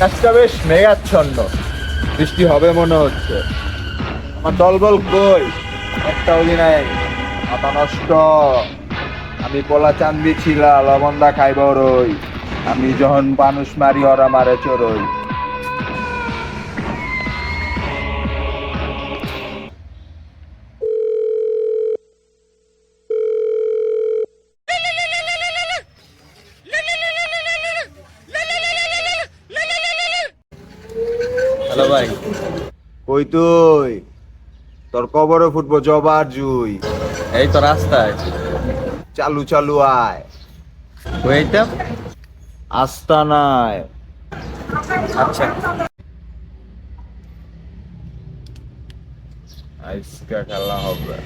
আকাশটা বেশ মেঘাচ্ছন্ন, বৃষ্টি হবে মনে হচ্ছে। আমার দলবল কই? একটা অধিনায়ক, মাথা নষ্ট। আমি পোলা চান্দি ছিলা, লবণদা খাইব রই। আমি যখন মানুষ মারি ওরা মারে চড়ই। হ্যালো ভাই। কই তুই? তোর কবরে ফুটবো জবার জুই। এই তো রাস্তায়। চালু চালু আয়। ওইটা। আস্তানায়। আচ্ছা। আজকে খেলা হবে।